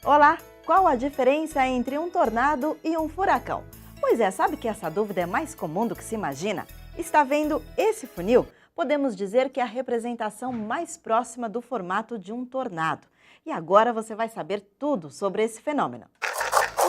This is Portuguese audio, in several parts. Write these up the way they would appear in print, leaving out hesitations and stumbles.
Olá! Qual a diferença entre um tornado e um furacão? Pois é, sabe que essa dúvida é mais comum do que se imagina? Está vendo esse funil? Podemos dizer que é a representação mais próxima do formato de um tornado. E agora você vai saber tudo sobre esse fenômeno.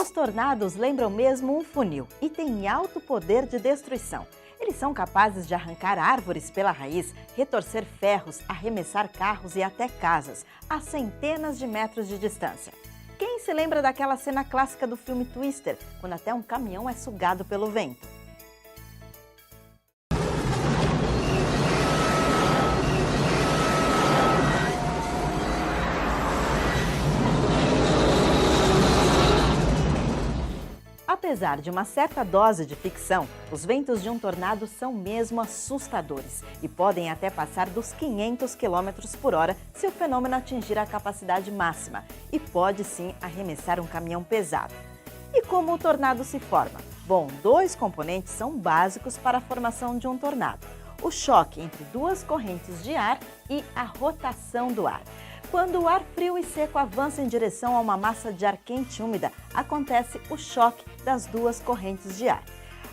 Os tornados lembram mesmo um funil e têm alto poder de destruição. Eles são capazes de arrancar árvores pela raiz, retorcer ferros, arremessar carros e até casas, a centenas de metros de distância. Quem se lembra daquela cena clássica do filme Twister, quando até um caminhão é sugado pelo vento? Apesar de uma certa dose de ficção, os ventos de um tornado são mesmo assustadores e podem até passar dos 500 km por hora se o fenômeno atingir a capacidade máxima e pode sim arremessar um caminhão pesado. E como o tornado se forma? Bom, dois componentes são básicos para a formação de um tornado: o choque entre duas correntes de ar e a rotação do ar. Quando o ar frio e seco avança em direção a uma massa de ar quente e úmida, acontece o choque das duas correntes de ar.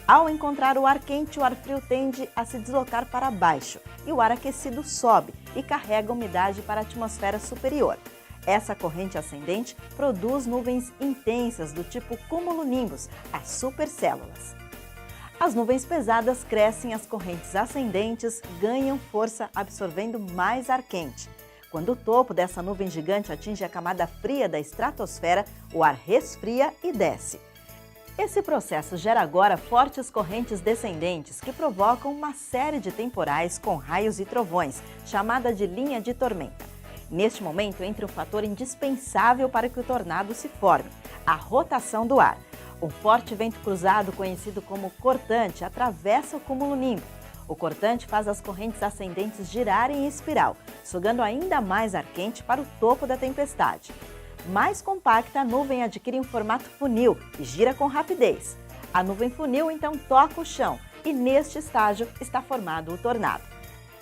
Ao encontrar o ar quente, o ar frio tende a se deslocar para baixo e o ar aquecido sobe e carrega a umidade para a atmosfera superior. Essa corrente ascendente produz nuvens intensas do tipo cumulonimbus, as supercélulas. As nuvens pesadas crescem, as correntes ascendentes ganham força absorvendo mais ar quente. Quando o topo dessa nuvem gigante atinge a camada fria da estratosfera, o ar resfria e desce. Esse processo gera agora fortes correntes descendentes que provocam uma série de temporais com raios e trovões, chamada de linha de tormenta. Neste momento entra um fator indispensável para que o tornado se forme: a rotação do ar. Um forte vento cruzado, conhecido como cortante, atravessa o cumulonimbus. O cortante faz as correntes ascendentes girarem em espiral, sugando ainda mais ar quente para o topo da tempestade. Mais compacta, a nuvem adquire um formato funil e gira com rapidez. A nuvem funil então toca o chão e neste estágio está formado o tornado.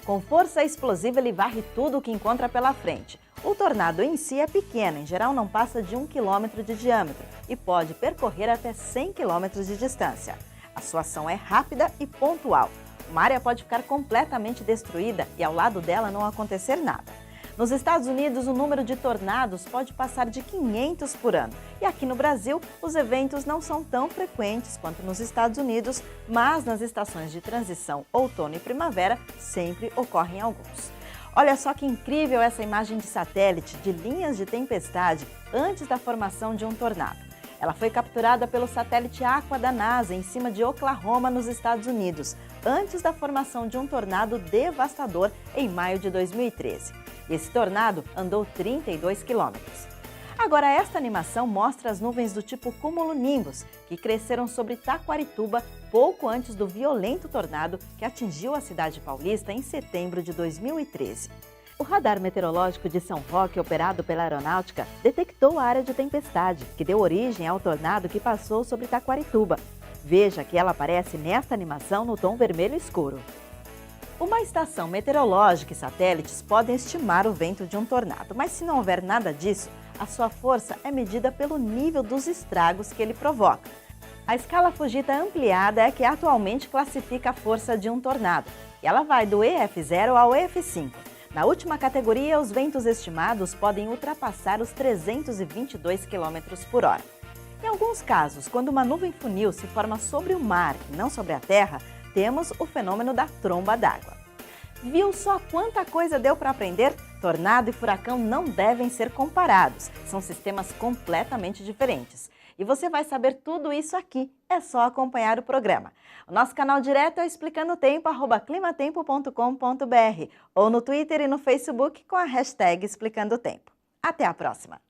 Com força explosiva ele varre tudo o que encontra pela frente. O tornado em si é pequeno, em geral não passa de 1 km de diâmetro e pode percorrer até 100 km de distância. A sua ação é rápida e pontual. Uma área pode ficar completamente destruída e ao lado dela não acontecer nada. Nos Estados Unidos, o número de tornados pode passar de 500 por ano. E aqui no Brasil, os eventos não são tão frequentes quanto nos Estados Unidos, mas nas estações de transição, outono e primavera, sempre ocorrem alguns. Olha só que incrível essa imagem de satélite de linhas de tempestade antes da formação de um tornado. Ela foi capturada pelo satélite Aqua da NASA em cima de Oklahoma, nos Estados Unidos, antes da formação de um tornado devastador em maio de 2013. Esse tornado andou 32 quilômetros. Agora, esta animação mostra as nuvens do tipo cumulonimbus, que cresceram sobre Taquarituba pouco antes do violento tornado que atingiu a cidade paulista em setembro de 2013. O radar meteorológico de São Roque, operado pela Aeronáutica, detectou a área de tempestade, que deu origem ao tornado que passou sobre Taquarituba. Veja que ela aparece nesta animação no tom vermelho escuro. Uma estação meteorológica e satélites podem estimar o vento de um tornado, mas se não houver nada disso, a sua força é medida pelo nível dos estragos que ele provoca. A escala Fujita ampliada é que atualmente classifica a força de um tornado, e ela vai do EF0 ao EF5. Na última categoria, os ventos estimados podem ultrapassar os 322 km por hora. Em alguns casos, quando uma nuvem funil se forma sobre o mar e não sobre a terra, temos o fenômeno da tromba d'água. Viu só quanta coisa deu para aprender? Tornado e furacão não devem ser comparados, são sistemas completamente diferentes. E você vai saber tudo isso aqui, é só acompanhar o programa. O nosso canal direto é Explicando o Tempo, @climatempo.com.br ou no Twitter e no Facebook com a hashtag Explicando o Tempo. Até a próxima!